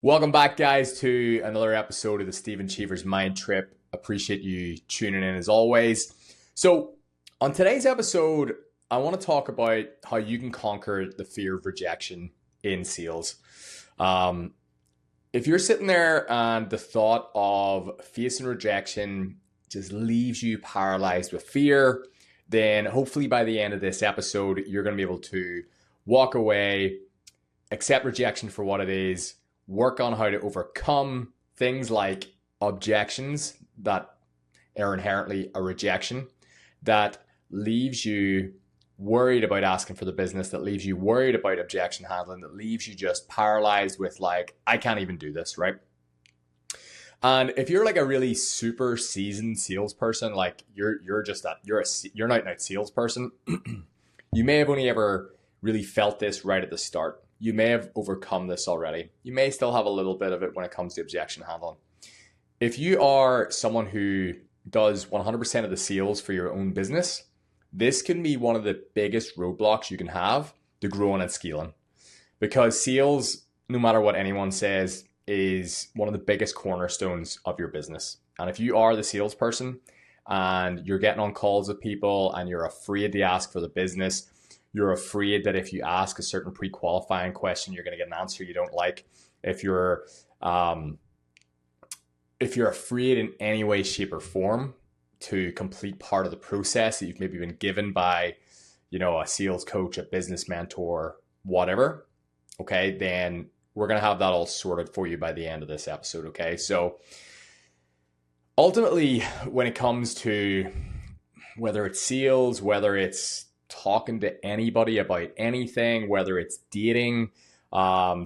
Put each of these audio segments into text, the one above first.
Welcome back, guys, to another episode of the Stephen Cheevers Mind Trip. Appreciate you tuning in as always. So, on today's episode, I want to talk about how you can conquer the fear of rejection in sales. Um, if you're sitting there and the thought of facing rejection just leaves you paralyzed with fear, then hopefully by the end of this episode, you're going to be able to walk away, accept rejection for what it is, work on how to overcome things like objections that are inherently a rejection, that leaves you worried about asking for the business, that leaves you worried about objection handling, that leaves you just paralyzed with like, I can't even do this, right? And if you're like a really super seasoned salesperson, like you're an out and out salesperson, you may have only ever really felt this right at the start. You may have overcome this already. You may still have a little bit of it when it comes to objection handling. If you are someone who does 100% of the sales for your own business, this can be one of the biggest roadblocks you can have to growing and scaling. Because sales, no matter what anyone says, is one of the biggest cornerstones of your business. And if you are the salesperson and you're getting on calls with people and you're afraid to ask for the business, you're afraid that if you ask a certain pre-qualifying question, you're going to get an answer you don't like. If you're afraid in any way, shape, or form to complete part of the process that you've maybe been given by, a sales coach, a business mentor, whatever, okay, then we're going to have that all sorted for you by the end of this episode, okay? So ultimately, when it comes to whether it's sales, whether it's talking to anybody about anything, whether it's dating,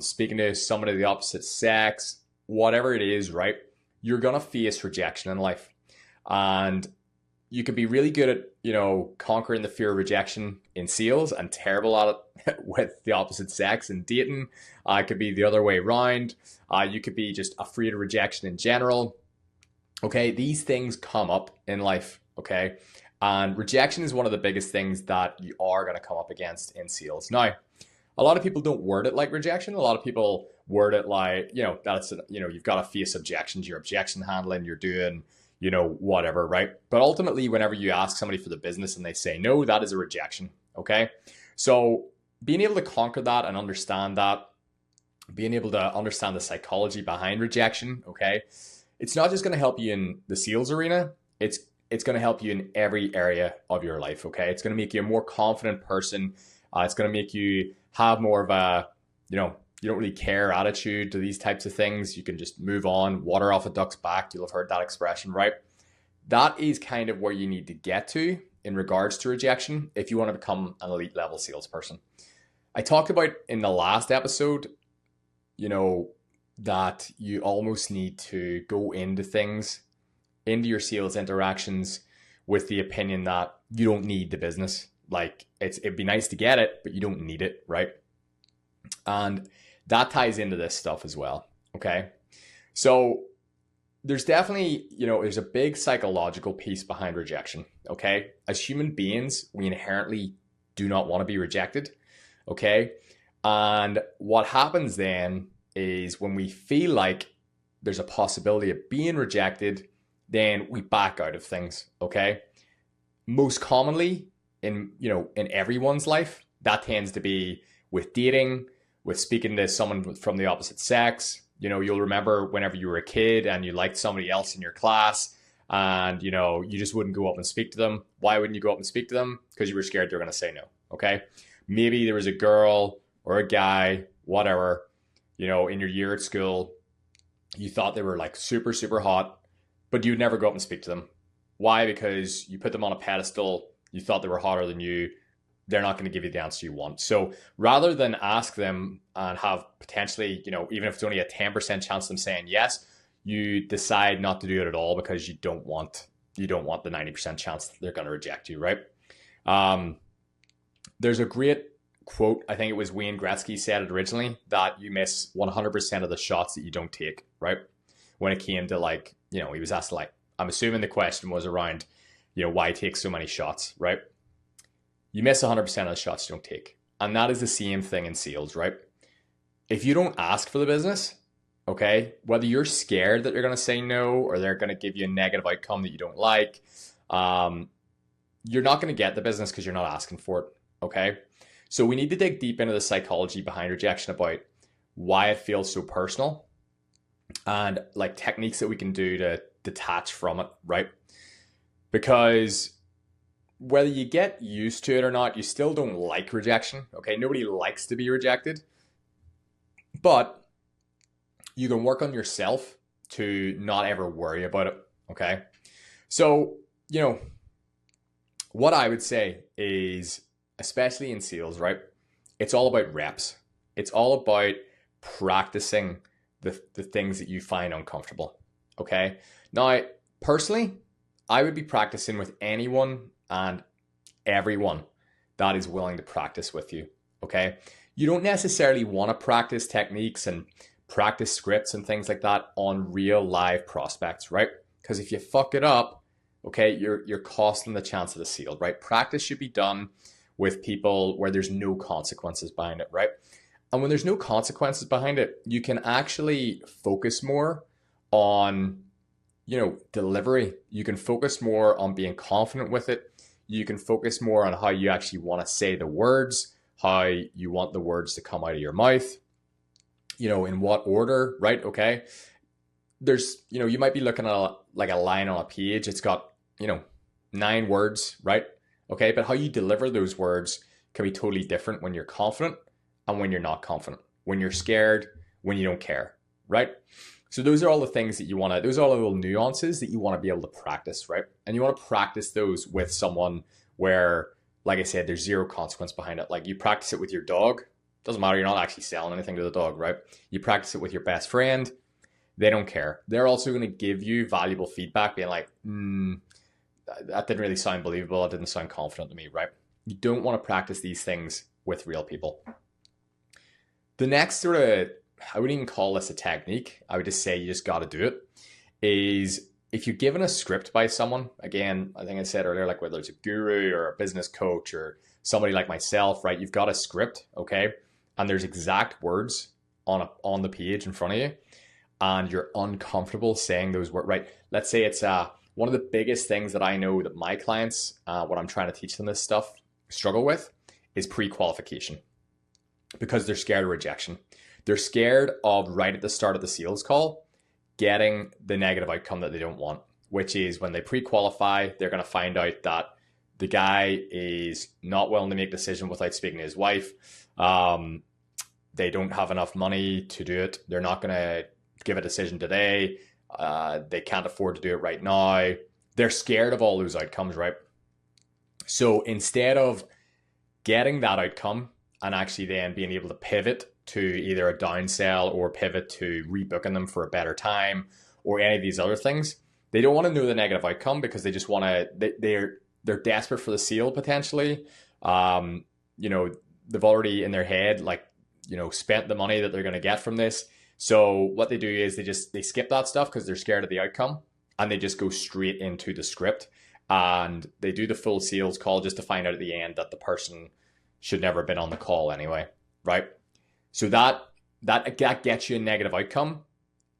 speaking to somebody of the opposite sex, whatever it is, right? You're going to face rejection in life. And you could be really good at, conquering the fear of rejection in sales and terrible at it with the opposite sex and dating. It could be the other way around. You could be just afraid of rejection in general. Okay, these things come up in life, okay? And rejection is one of the biggest things that you are going to come up against in sales. Now, a lot of people don't word it like rejection. A lot of people word it like, you've got to face objections, you're objection handling, you're doing, whatever, right? But ultimately, whenever you ask somebody for the business and they say no, that is a rejection, okay? So being able to conquer that and understand that, being able to understand the psychology behind rejection, okay? It's not just going to help you in the sales arena. It's going to help you in every area of your life, okay? It's going to make you a more confident person. It's going to make you have more of a, you don't really care attitude to these types of things. You can just move on, water off a duck's back. You'll have heard that expression, right? That is kind of where you need to get to in regards to rejection if you want to become an elite level salesperson. I talked about in the last episode, that you almost need to go into your sales interactions with the opinion that you don't need the business. Like it'd be nice to get it, but you don't need it, right? And that ties into this stuff as well, okay? So there's definitely, there's a big psychological piece behind rejection, okay? As human beings, we inherently do not want to be rejected, okay? And what happens then is when we feel like there's a possibility of being rejected, then we back out of things, okay? Most commonly in everyone's life, that tends to be with dating, with speaking to someone from the opposite sex. You'll remember whenever you were a kid and you liked somebody else in your class and, you just wouldn't go up and speak to them. Why wouldn't you go up and speak to them? Because you were scared they were going to say no, okay? Maybe there was a girl or a guy, whatever, in your year at school, you thought they were like super, super hot, but you'd never go up and speak to them. Why? Because you put them on a pedestal. You thought they were hotter than you. They're not going to give you the answer you want. So rather than ask them and have potentially, even if it's only a 10% chance of them saying yes, you decide not to do it at all because you don't want the 90% chance that they're going to reject you, right? There's a great quote, I think it was Wayne Gretzky said it originally, that you miss 100% of the shots that you don't take, right? When it came to he was asked I'm assuming the question was around, why take so many shots, right? You miss 100% of the shots you don't take. And that is the same thing in sales, right? If you don't ask for the business, Okay. Whether you're scared that they're going to say no or they're going to give you a negative outcome that you don't like, um, you're not going to get the business because you're not asking for it. Okay. So we need to dig deep into the psychology behind rejection about why it feels so personal and like techniques that we can do to detach from it, right? Because whether you get used to it or not, you still don't like rejection. Okay. Nobody likes to be rejected, but you can work on yourself to not ever worry about it. Okay. So, what I would say is, especially in sales, right? It's all about reps. It's all about practicing the things that you find uncomfortable. Okay. Now, personally, I would be practicing with anyone and everyone that is willing to practice with you. Okay. You don't necessarily want to practice techniques and practice scripts and things like that on real live prospects, right? Because if you fuck it up, okay, you're costing the chance of the sale, right? Practice should be done with people where there's no consequences behind it, right? And when there's no consequences behind it, you can actually focus more on, delivery. You can focus more on being confident with it. You can focus more on how you actually want to say the words, how you want the words to come out of your mouth, in what order, right? Okay. There's, you might be looking at like a line on a page. It's got, 9 words, right? Okay. But how you deliver those words can be totally different when you're confident and when you're not confident, when you're scared, when you don't care, right? So those are all the things that those are all the little nuances that you want to be able to practice, right? And you want to practice those with someone where, like I said, there's zero consequence behind it. Like you practice it with your dog. Doesn't matter. You're not actually selling anything to the dog, right? You practice it with your best friend. They don't care. They're also going to give you valuable feedback, being like, that didn't really sound believable. It didn't sound confident to me, right? You don't want to practice these things with real people. The next sort of, I wouldn't even call this a technique. I would just say you just got to do it, is if you're given a script by someone, again, I think I said earlier, like whether it's a guru or a business coach or somebody like myself, right? You've got a script, okay? And there's exact words on the page in front of you, and you're uncomfortable saying those words, right? Let's say it's one of the biggest things that I know that my clients, when I'm trying to teach them this stuff, struggle with is pre-qualification, because they're scared of rejection. They're scared of right at the start of the sales call getting the negative outcome that they don't want, which is when they pre-qualify, they're going to find out that the guy is not willing to make a decision without speaking to his wife. They don't have enough money to do it. They're not going to give a decision today. They can't afford to do it right now. They're scared of all those outcomes, right? So instead of getting that outcome and actually then being able to pivot to either a downsell or pivot to rebooking them for a better time or any of these other things, they don't want to know the negative outcome because they just want to, they're desperate for the sale potentially. They've already in their head, spent the money that they're going to get from this. So what they do is they skip that stuff because they're scared of the outcome, and they just go straight into the script, and they do the full sales call just to find out at the end that the person should never have been on the call anyway, right? So that gets you a negative outcome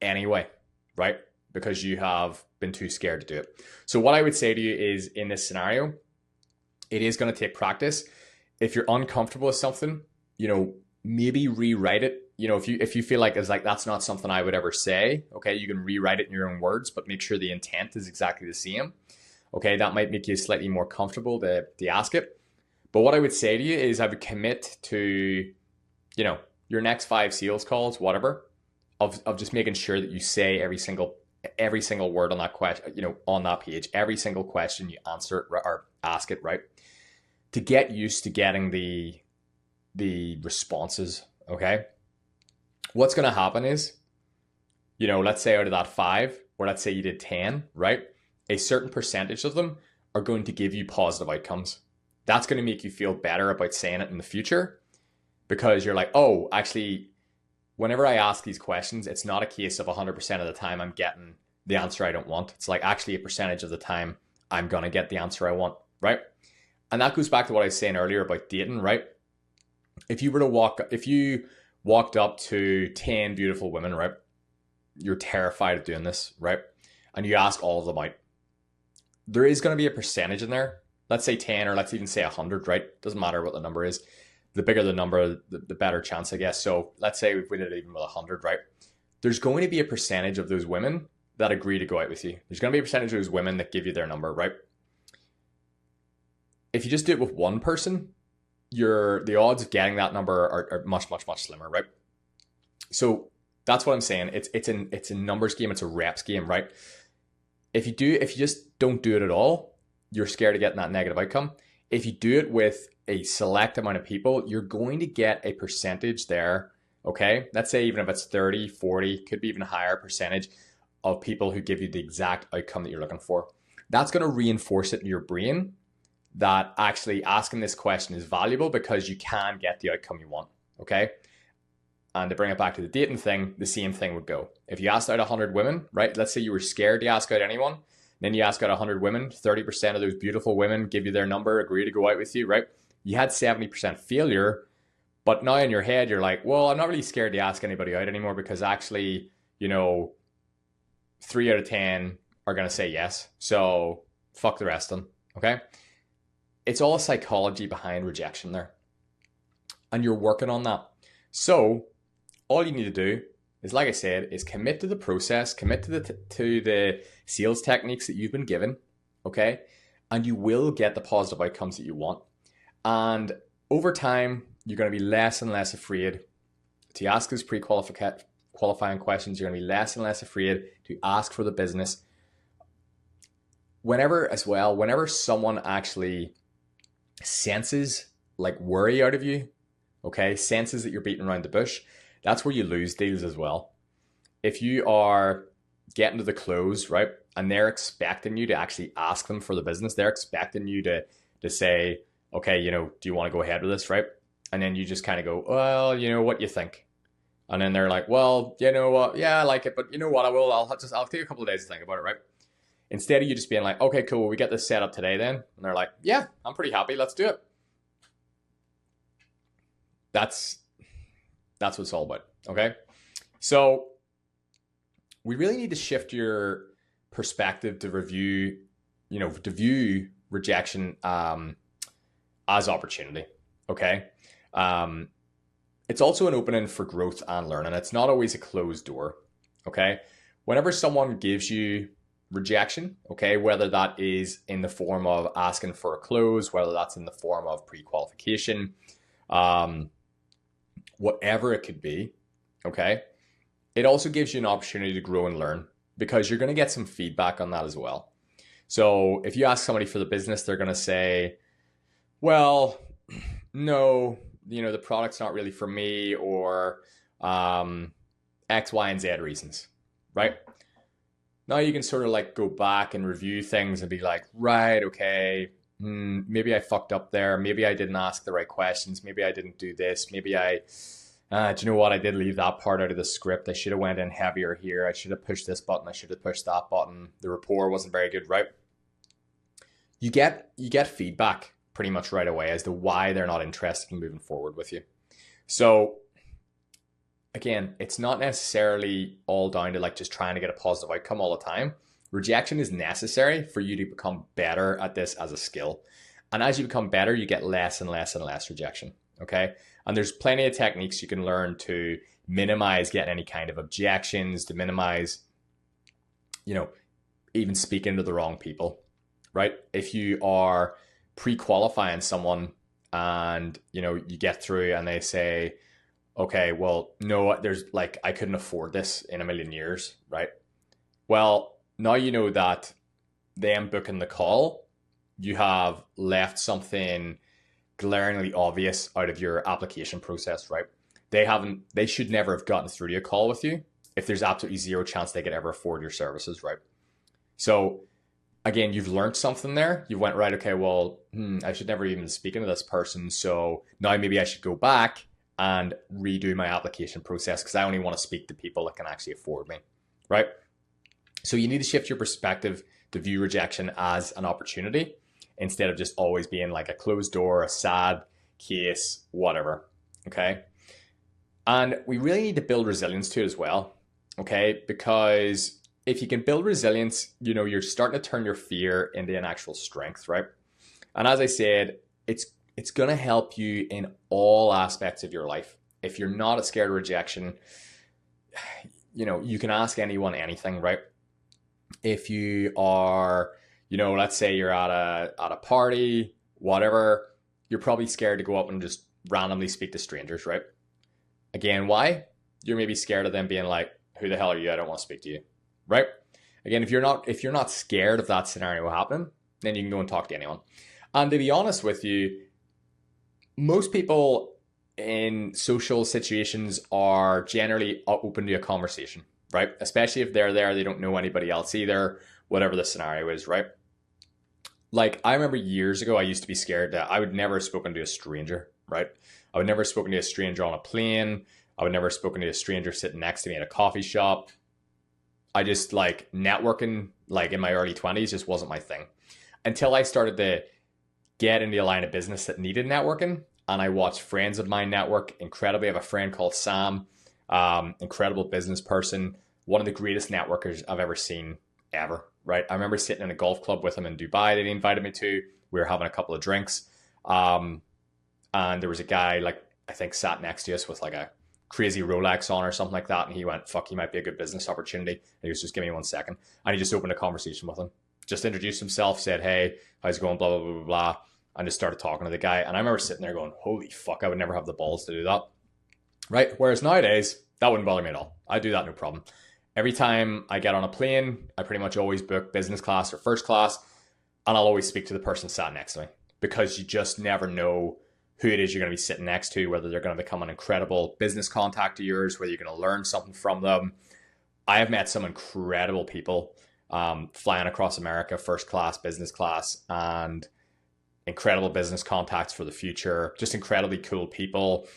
anyway, right? Because you have been too scared to do it. So what I would say to you is, in this scenario, it is going to take practice. If you're uncomfortable with something, maybe rewrite it. If you feel like that's not something I would ever say, okay, you can rewrite it in your own words, but make sure the intent is exactly the same. Okay, that might make you slightly more comfortable to ask it. But what I would say to you is I would commit to, your next 5 sales calls, whatever, of just making sure that you say every single word on that question, on that page, every single question you answer it or ask it, right? To get used to getting the responses, okay? What's going to happen is, let's say out of that 5, or let's say you did 10, right? A certain percentage of them are going to give you positive outcomes. That's going to make you feel better about saying it in the future, because you're like, oh, actually, whenever I ask these questions, it's not a case of 100% of the time I'm getting the answer I don't want. It's like actually a percentage of the time I'm going to get the answer I want, right? And that goes back to what I was saying earlier about dating, right? If you walked up to 10 beautiful women, right? you're terrified of doing this, right? And you ask all of them out, there is going to be a percentage in there. Let's say 10, or let's even say 100, right? Doesn't matter what the number is. The bigger the number, the better chance, I guess. So let's say if we did it even with 100, right? There's going to be a percentage of those women that agree to go out with you. There's going to be a percentage of those women that give you their number, right? If you just do it with one person, the odds of getting that number are much, much, much slimmer, right? So that's what I'm saying. It's a numbers game. It's a reps game, right? If you just don't do it at all, you're scared of getting that negative outcome. If you do it with a select amount of people, you're going to get a percentage there, okay? Let's say even if it's 30, 40, could be even a higher percentage of people who give you the exact outcome that you're looking for. That's going to reinforce it in your brain that actually asking this question is valuable because you can get the outcome you want, okay? And to bring it back to the dating thing, the same thing would go. If you asked out 100 women, right? Let's say you were scared to ask out anyone, then you ask out 100 women, 30% of those beautiful women give you their number, agree to go out with you, right? You had 70% failure, but now in your head, you're like, well, I'm not really scared to ask anybody out anymore because actually, 3 out of 10 are going to say yes. So fuck the rest of them, okay? It's all psychology behind rejection there. And you're working on that. So all you need to do is, like I said, is commit to the process, commit to the sales techniques that you've been given, okay? And you will get the positive outcomes that you want. And over time, you're going to be less and less afraid to ask those qualifying questions. You're going to be less and less afraid to ask for the business. Whenever someone actually senses like worry out of you, okay, senses that you're beating around the bush, that's where you lose deals as well. If you are getting to the close, right, and they're expecting you to actually ask them for the business, they're expecting you to say, okay, do you want to go ahead with this, right? And then you just kind of go, well, what you think? And then they're like, well, you know what? Yeah, I like it, but you know what? I'll take a couple of days to think about it, right? Instead of you just being like, okay, cool, we get this set up today then. And they're like, yeah, I'm pretty happy. Let's do it. That's what it's all about, okay? So we really need to shift your perspective to view rejection as opportunity, okay? It's also an opening for growth and learning. It's not always a closed door, okay? Whenever someone gives you rejection, okay, whether that is in the form of asking for a close, whether that's in the form of pre-qualification, whatever it could be, okay, it also gives you an opportunity to grow and learn because you're going to get some feedback on that as well. So if you ask somebody for the business, they're going to say, well, no, the product's not really for me, or X, Y, and Z reasons, right? Now you can sort of like go back and review things and be like, right, okay, maybe I fucked up there. Maybe I didn't ask the right questions. Maybe I didn't do this. Maybe do you know what? I did leave that part out of the script. I should have went in heavier here. I should have pushed this button. I should have pushed that button. The rapport wasn't very good, right? You get feedback pretty much right away as to why they're not interested in moving forward with you. So again, it's not necessarily all down to like just trying to get a positive outcome all the time. Rejection is necessary for you to become better at this as a skill. And as you become better, you get less and less and less rejection, okay? And there's plenty of techniques you can learn to minimize getting any kind of objections, to minimize, even speaking to the wrong people, right? If you are pre-qualifying someone and, you get through and they say, okay, well, no, there's like, I couldn't afford this in a million years, right? Well, now you know that them booking the call, you have left something glaringly obvious out of your application process, right? They should never have gotten through to a call with you if there's absolutely zero chance they could ever afford your services, right? So again, you've learned something there. You went, right, okay, well, I should never even speak to this person. So now maybe I should go back and redo my application process because I only want to speak to people that can actually afford me, right? So you need to shift your perspective to view rejection as an opportunity instead of just always being like a closed door, a sad case, whatever, okay? And we really need to build resilience to it as well. Okay, because if you can build resilience, you're starting to turn your fear into an actual strength, right? And as I said, it's going to help you in all aspects of your life. If you're not scared of rejection, you can ask anyone anything, right? If you are, let's say you're at a party, whatever, you're probably scared to go up and just randomly speak to strangers, right? Again, why? You're maybe scared of them being like, who the hell are you? I don't want to speak to you, right? Again, if you're not scared of that scenario happening, then you can go and talk to anyone. And to be honest with you, most people in social situations are generally open to a conversation, right? Especially if they're there, they don't know anybody else either, whatever the scenario is, right? Like, I remember years ago, I used to be scared that I would never have spoken to a stranger, right? I would never have spoken to a stranger on a plane. I would never have spoken to a stranger sitting next to me at a coffee shop. I just, like, networking, like, in my early 20s just wasn't my thing. Until I started to get into a line of business that needed networking, and I watched friends of mine network incredibly. I have a friend called Sam, incredible business person, one of the greatest networkers I've ever seen ever, right? I remember sitting in a golf club with him in Dubai that he invited me to. We were having a couple of drinks, and there was a guy, like, I think sat next to us with like a crazy Rolex on or something like that, and he went, fuck, he might be a good business opportunity. And he was just, give me 1 second, and he just opened a conversation with him, just introduced himself, said, hey, how's it going, blah, blah, blah, blah, blah, and just started talking to the guy. And I remember sitting there going, holy fuck, I would never have the balls to do that, right? Whereas nowadays, that wouldn't bother me at all. I do that, no problem. Every time I get on a plane, I pretty much always book business class or first class, and I'll always speak to the person sat next to me, because you just never know who it is you're going to be sitting next to, whether they're going to become an incredible business contact of yours, whether you're going to learn something from them. I have met some incredible people flying across America, first class, business class, and incredible business contacts for the future, just incredibly cool people.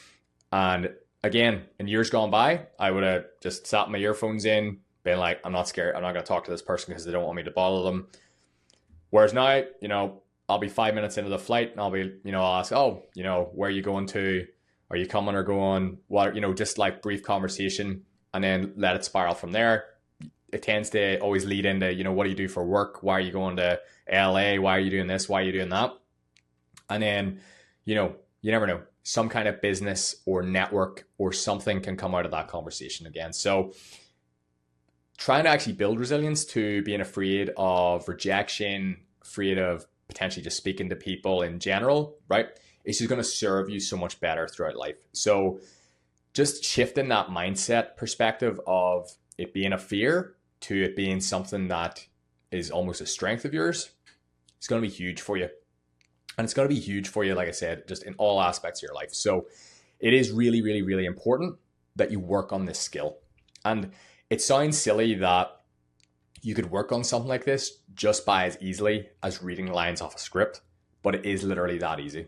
And again, in years gone by, I would have just sat my earphones in, been like, I'm not scared. I'm not going to talk to this person because they don't want me to bother them. Whereas now, I'll be 5 minutes into the flight and I'll ask, oh, where are you going to? Are you coming or going? What, just like brief conversation, and then let it spiral from there. It tends to always lead into, what do you do for work? Why are you going to LA? Why are you doing this? Why are you doing that? And then, you never know, some kind of business or network or something can come out of that conversation again. So trying to actually build resilience to being afraid of rejection, afraid of potentially just speaking to people in general, right? It's just going to serve you so much better throughout life. So just shifting that mindset perspective of it being a fear to it being something that is almost a strength of yours, it's going to be huge for you. And it's going to be huge for you, like I said, just in all aspects of your life. So it is really, really, really important that you work on this skill. And it sounds silly that you could work on something like this just by as easily as reading lines off a script, but it is literally that easy.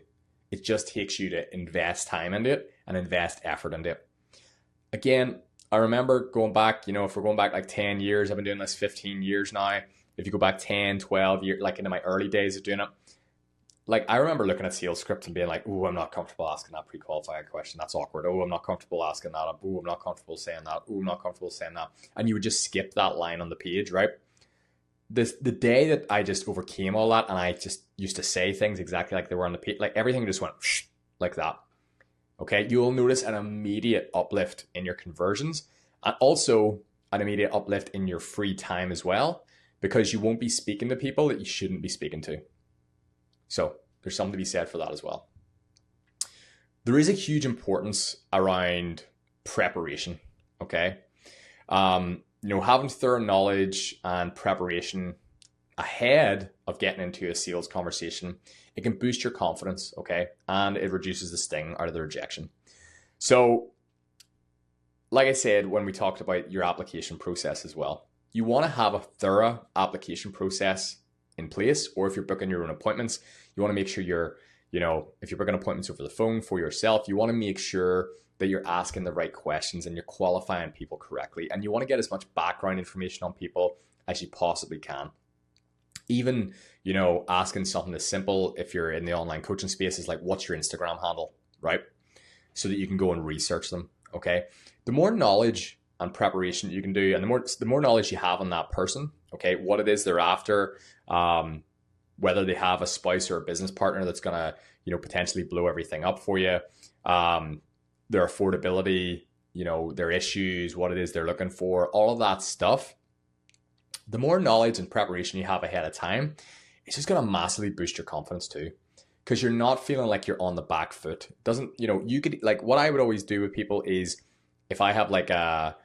It just takes you to invest time into it and invest effort into it. Again, I remember going back, if we're going back like 10 years, I've been doing this 15 years now. If you go back 10, 12 years, like into my early days of doing it, like I remember looking at sales scripts and being like, oh, I'm not comfortable asking that pre-qualified question. That's awkward. Oh, I'm not comfortable asking that. Oh, I'm not comfortable saying that. Oh, I'm not comfortable saying that. And you would just skip that line on the page, right? The day that I just overcame all that and I just used to say things exactly like they were on the page, like everything just went like that. Okay, you'll notice an immediate uplift in your conversions and also an immediate uplift in your free time as well, because you won't be speaking to people that you shouldn't be speaking to. So there's something to be said for that as well. There is a huge importance around preparation, okay? Having thorough knowledge and preparation ahead of getting into a sales conversation, it can boost your confidence, okay? And it reduces the sting out of the rejection. So, like I said, when we talked about your application process as well, you want to have a thorough application process in place, or if you're booking your own appointments, you want to make sure if you're booking appointments over the phone for yourself, you want to make sure that you're asking the right questions and you're qualifying people correctly. And you want to get as much background information on people as you possibly can. Even, asking something as simple, if you're in the online coaching space, is like, what's your Instagram handle, right? So that you can go and research them, okay? The more knowledge and preparation you can do, and the more knowledge you have on that person, okay, what it is they're after, whether they have a spouse or a business partner that's gonna, potentially blow everything up for you, their affordability, their issues, what it is they're looking for, all of that stuff. The more knowledge and preparation you have ahead of time, it's just gonna massively boost your confidence too, because you're not feeling like you're on the back foot. It doesn't, you could, like, what I would always do with people is, if I have like a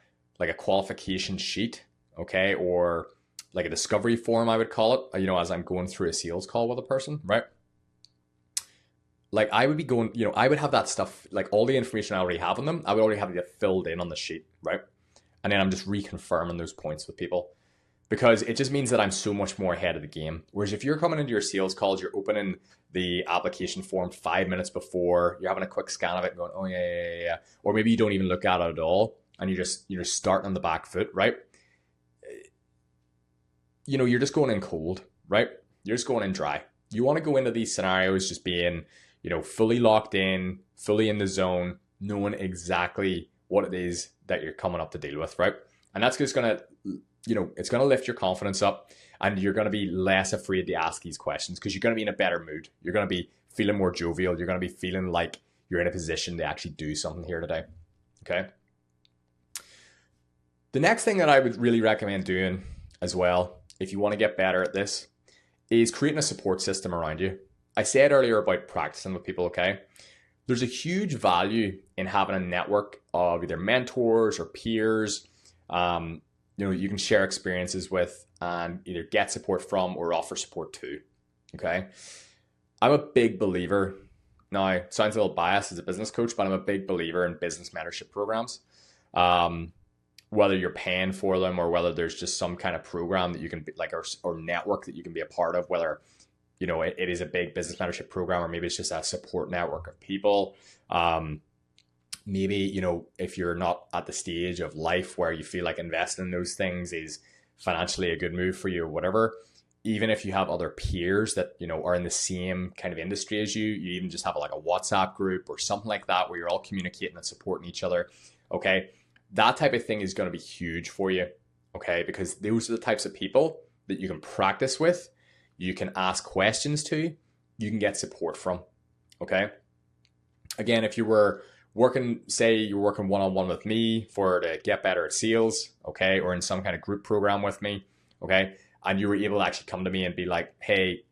qualification sheet, okay, or like a discovery form, I would call it, as I'm going through a sales call with a person, right? Like, I would be going, I would have that stuff, like all the information I already have on them, I would already have it filled in on the sheet, right? And then I'm just reconfirming those points with people, because it just means that I'm so much more ahead of the game. Whereas if you're coming into your sales calls, you're opening the application form 5 minutes before, you're having a quick scan of it and going, oh yeah. Or maybe you don't even look at it at all, and you're just starting on the back foot, right? You're just going in cold, right? You're just going in dry. You want to go into these scenarios just being, fully locked in, fully in the zone, knowing exactly what it is that you're coming up to deal with, right? And that's just going to, it's going to lift your confidence up, and you're going to be less afraid to ask these questions, because you're going to be in a better mood. You're going to be feeling more jovial. You're going to be feeling like you're in a position to actually do something here today. Okay. The next thing that I would really recommend doing as well, if you want to get better at this, is creating a support system around you. I said earlier about practicing with people, okay? There's a huge value in having a network of either mentors or peers, you can share experiences with and either get support from or offer support to, okay? I'm a big believer, now it sounds a little biased as a business coach, but I'm a big believer in business mentorship programs. Whether you're paying for them or whether there's just some kind of program that you can be like, or network that you can be a part of, whether, it is a big business mentorship program, or maybe it's just a support network of people. Maybe, if you're not at the stage of life where you feel like investing in those things is financially a good move for you or whatever, even if you have other peers that, are in the same kind of industry as you even just have like a WhatsApp group or something like that where you're all communicating and supporting each other. Okay. That type of thing is going to be huge for you. Okay. Because those are the types of people that you can practice with, you can ask questions to, you can get support from. Okay. Again, if you were working, say you're working one-on-one with me to get better at sales, okay, or in some kind of group program with me, okay, and you were able to actually come to me and be like, hey,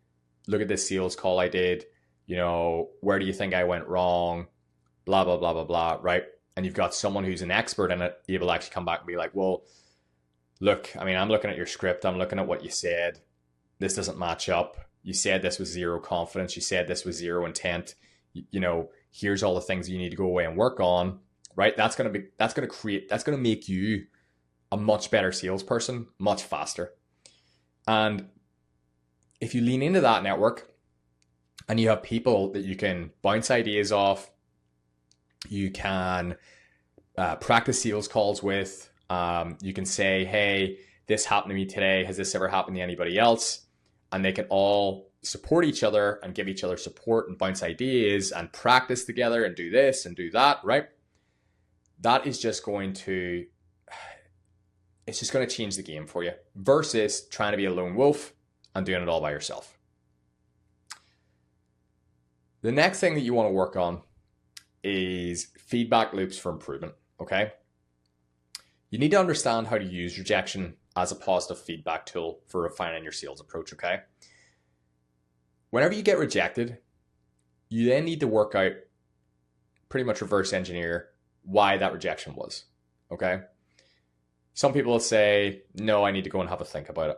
look at this sales call I did, where do you think I went wrong, blah, blah, blah, blah, blah, right? And you've got someone who's an expert in it, able to actually come back and be like, well, look, I'm looking at your script, I'm looking at what you said, this doesn't match up, you said this was zero confidence, you said this was zero intent, here's all the things you need to go away and work on, right? That's going to make you a much better salesperson, much faster. And if you lean into that network and you have people that you can bounce ideas off, you can practice sales calls with, you can say, hey, this happened to me today. Has this ever happened to anybody else? And they can all support each other and give each other support and bounce ideas and practice together and do this and do that, right? That is just going to, it's just going to change the game for you versus trying to be a lone wolf and doing it all by yourself. The next thing that you want to work on is feedback loops for improvement, okay? You need to understand how to use rejection as a positive feedback tool for refining your sales approach, okay? Whenever you get rejected, you then need to work out, pretty much reverse engineer why that rejection was, okay? Some people will say, no, I need to go and have a think about it,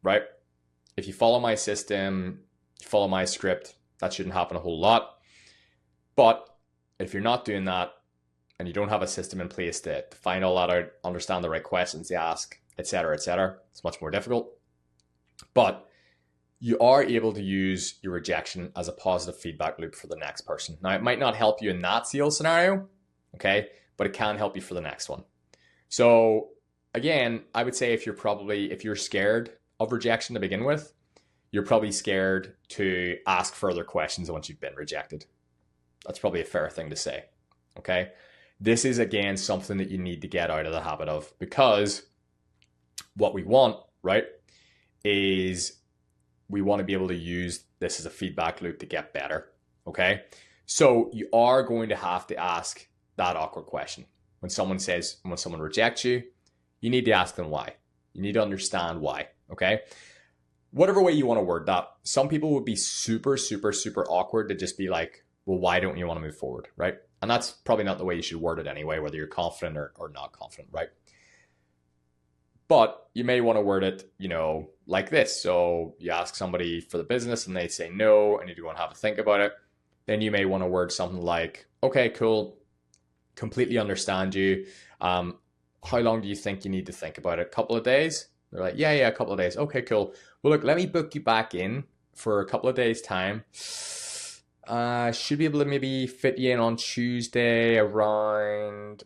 right? If you follow my system, you follow my script, that shouldn't happen a whole lot. But if you're not doing that and you don't have a system in place to find all that out, understand the right questions to ask, etc., it's much more difficult. But you are able to use your rejection as a positive feedback loop for the next person. Now, it might not help you in that sales scenario, okay, but it can help you for the next one. So again, I would say if you're scared of rejection to begin with, you're probably scared to ask further questions once you've been rejected. That's probably a fair thing to say, okay? This is, again, something that you need to get out of the habit of, because what we want, right, is we want to be able to use this as a feedback loop to get better. Okay. So you are going to have to ask that awkward question. When someone rejects you, you need to ask them why. You need to understand why. Okay. Whatever way you want to word that. Some people would be super, super, super awkward to just be like, well, why don't you want to move forward? Right. And that's probably not the way you should word it anyway, whether you're confident or not confident. Right. But you may want to word it, like this. So you ask somebody for the business and they say no, and you go and have to think about it. Then you may want to word something like, okay, cool. Completely understand you. How long do you think you need to think about it? A couple of days? They're like, yeah, a couple of days. Okay, cool. Well, look, let me book you back in for a couple of days' time. Should be able to maybe fit you in on Tuesday around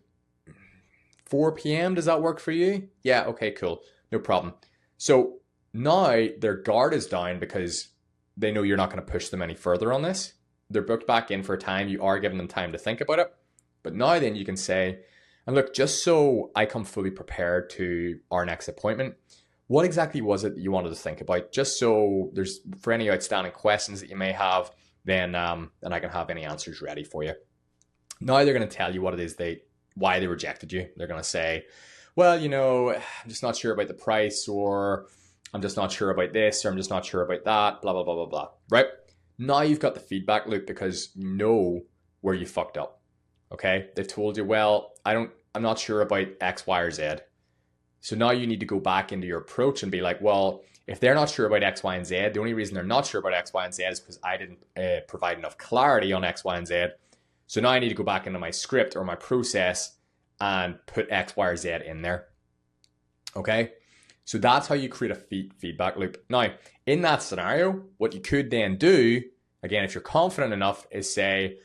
4 p.m. Does that work for you? Yeah, okay, cool. No problem. So now their guard is down because they know you're not going to push them any further on this. They're booked back in for a time. You are giving them time to think about it. But now then you can say, and look, just so I come fully prepared to our next appointment, what exactly was it that you wanted to think about? Just so there's, for any outstanding questions that you may have, then I can have any answers ready for you. Now they're going to tell you what it is why they rejected you. They're going to say, well, I'm just not sure about the price, or I'm just not sure about this, or I'm just not sure about that, blah, blah, blah, blah, blah, right? Now you've got the feedback loop because you know where you fucked up, okay? They've told you, well, I'm not sure about X, Y, or Z. So now you need to go back into your approach and be like, well, if they're not sure about X, Y, and Z, the only reason they're not sure about X, Y, and Z is because I didn't provide enough clarity on X, Y, and Z. So now I need to go back into my script or my process and put X, Y, or Z in there. Okay? So that's how you create a feedback loop. Now, in that scenario, what you could then do, again, if you're confident enough, is say,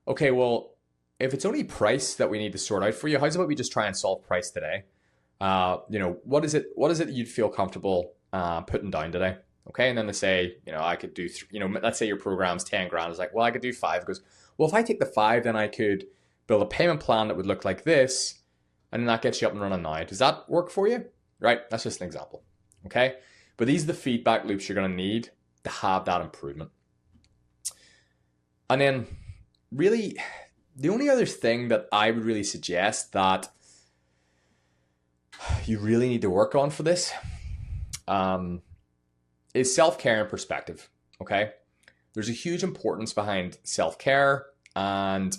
okay, well, if it's only price that we need to sort out for you, how's about we just try and solve price today? What is it that you'd feel comfortable putting down today? Okay, and then they say, I could do, let's say your program's 10 grand. It's like, well, I could do 5. It goes, well, if I take the 5, then I could build a payment plan that would look like this, and then that gets you up and running now. Does that work for you? Right? That's just an example. Okay? But these are the feedback loops you're going to need to have that improvement. And then really, the only other thing that I would really suggest that you really need to work on for this is self-care and perspective. Okay? There's a huge importance behind self-care and,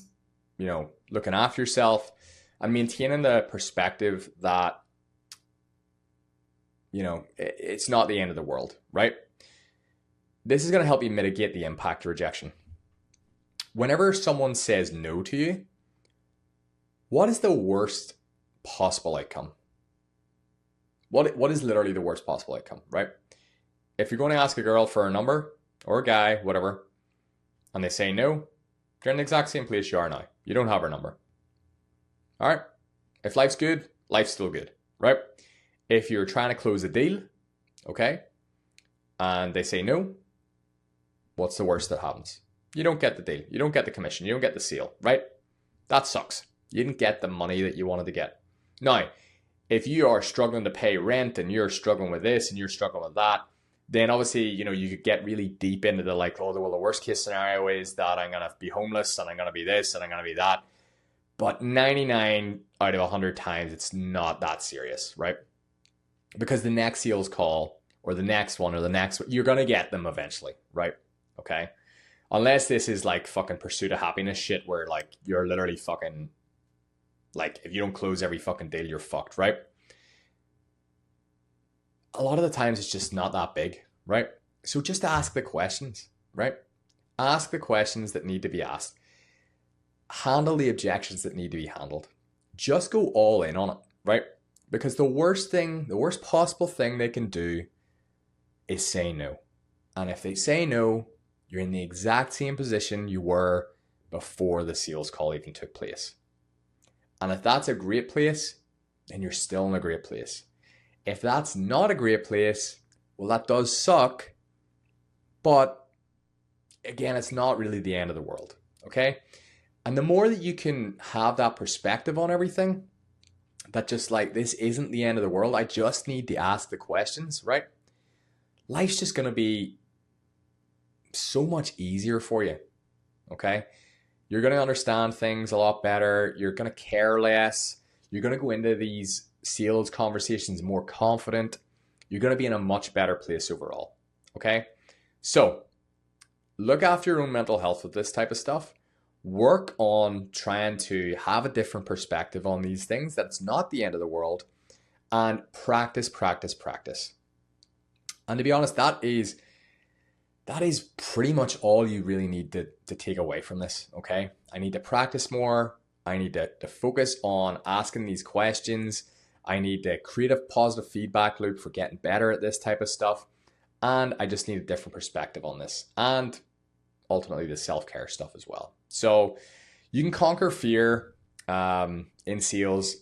looking after yourself and maintaining the perspective that, it's not the end of the world, right? This is going to help you mitigate the impact of rejection. Whenever someone says no to you, what is the worst possible outcome? What is literally the worst possible outcome, right? If you're going to ask a girl for a number, or a guy, whatever, and they say no, you're in the exact same place you are now. You don't have her number. All right? If life's good, life's still good, right? If you're trying to close a deal, okay, and they say no, what's the worst that happens? You don't get the deal. You don't get the commission. You don't get the sale, right? That sucks. You didn't get the money that you wanted to get. Now, if you are struggling to pay rent and you're struggling with this and you're struggling with that, then obviously, you could get really deep into the the worst case scenario is that I'm going to be homeless and I'm going to be this and I'm going to be that. But 99 out of 100 times, it's not that serious, right? Because the next sales call or the next one, you're going to get them eventually, right? Okay? Unless this is like fucking pursuit of happiness shit where you're literally fucking, if you don't close every fucking deal, you're fucked, right? A lot of the times it's just not that big, right? So just ask the questions, right? Ask the questions that need to be asked. Handle the objections that need to be handled. Just go all in on it, right? Because the worst possible thing they can do is say no. And if they say no, you're in the exact same position you were before the sales call even took place. And if that's a great place, then you're still in a great place. If that's not a great place, well, that does suck. But again, it's not really the end of the world, okay? And the more that you can have that perspective on everything, that just like, this isn't the end of the world. I just need to ask the questions, right? Life's just going to be so much easier for you, okay? You're going to understand things a lot better. You're going to care less. You're going to go into these sales conversations more confident. You're going to be in a much better place overall, okay? So look after your own mental health with this type of stuff. Work on trying to have a different perspective on these things. That's not the end of the world. And practice, practice, practice. And to be honest, that is pretty much all you really need to take away from this, okay? I need to practice more. I need to focus on asking these questions. I need to create a positive feedback loop for getting better at this type of stuff. And I just need a different perspective on this. And ultimately the self-care stuff as well. So you can conquer fear in sales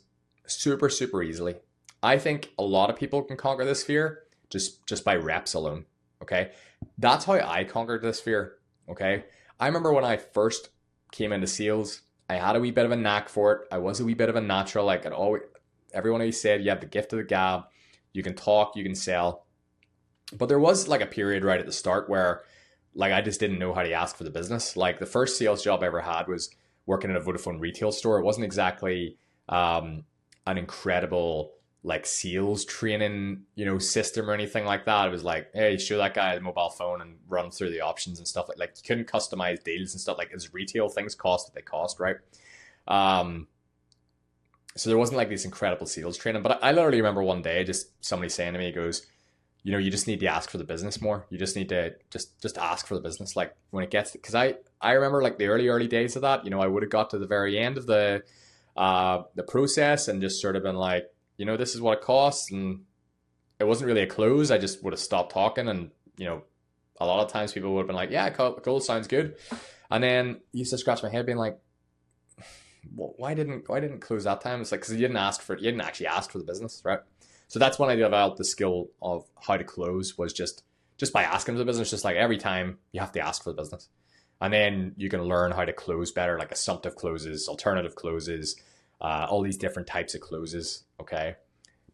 super, super easily. I think a lot of people can conquer this fear just by reps alone, okay? That's how I conquered this fear, okay? I remember when I first came into sales, I had a wee bit of a knack for it. I was a wee bit of a natural. Like everyone always said, you have the gift of the gab. You can talk, you can sell. But there was like a period right at the start where like I just didn't know how to ask for the business. Like the first sales job I ever had was working in a Vodafone retail store. It wasn't exactly an incredible like sales training, system or anything like that. It was like, hey, show that guy a mobile phone and run through the options and stuff. Like you couldn't customize deals and stuff. Like as retail, things cost what they cost, right? So there wasn't like this incredible sales training. But I literally remember one day just somebody saying to me, he goes, you just need to ask for the business more. You just need to just ask for the business. Like when it gets, because I remember like the early days of that, I would have got to the very end of the process and just sort of been like, this is what it costs. And it wasn't really a close. I just would have stopped talking. And, a lot of times people would have been like, yeah, cool, sounds good. And then I used to scratch my head being like, well, why didn't close that time? It's like, because you didn't actually ask for the business, right? So that's when I developed the skill of how to close, was just by asking for the business. Just like every time you have to ask for the business. And then you can learn how to close better, like assumptive closes, alternative closes, all these different types of closes, okay?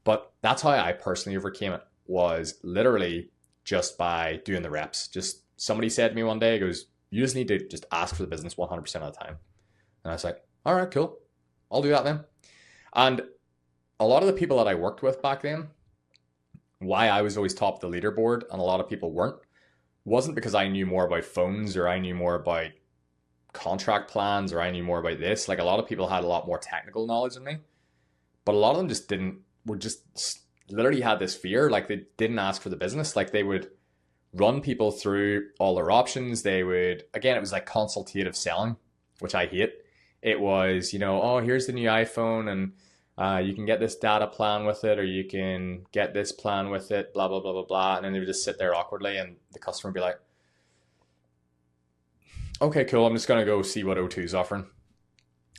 But that's how I personally overcame it, was literally just by doing the reps. Just somebody said to me one day, it goes, you just need to just ask for the business 100% of the time. And I was like, all right, cool. I'll do that then. And a lot of the people that I worked with back then, why I was always top of the leaderboard and a lot of people weren't, wasn't because I knew more about phones or I knew more about contract plans or I knew more about this. Like a lot of people had a lot more technical knowledge than me, but a lot of them just literally had this fear. Like they didn't ask for the business. Like they would run people through all their options. They would, again, it was like consultative selling, which I hate. It was, oh, here's the new iPhone and you can get this data plan with it, or you can get this plan with it, blah, blah, blah, blah, blah. And then they would just sit there awkwardly and the customer would be like, okay, cool. I'm just going to go see what O2 is offering.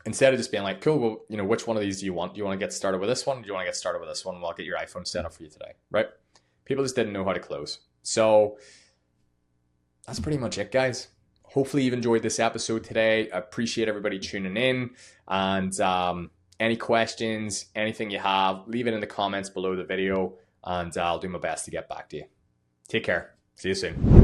Instead of just being like, cool, well, which one of these do you want? Do you want to get started with this one? Do you want to get started with this one? Well, I'll get your iPhone set up for you today, right? People just didn't know how to close. So that's pretty much it, guys. Hopefully you've enjoyed this episode today. I appreciate everybody tuning in. And any questions, anything you have, leave it in the comments below the video, and I'll do my best to get back to you. Take care. See you soon.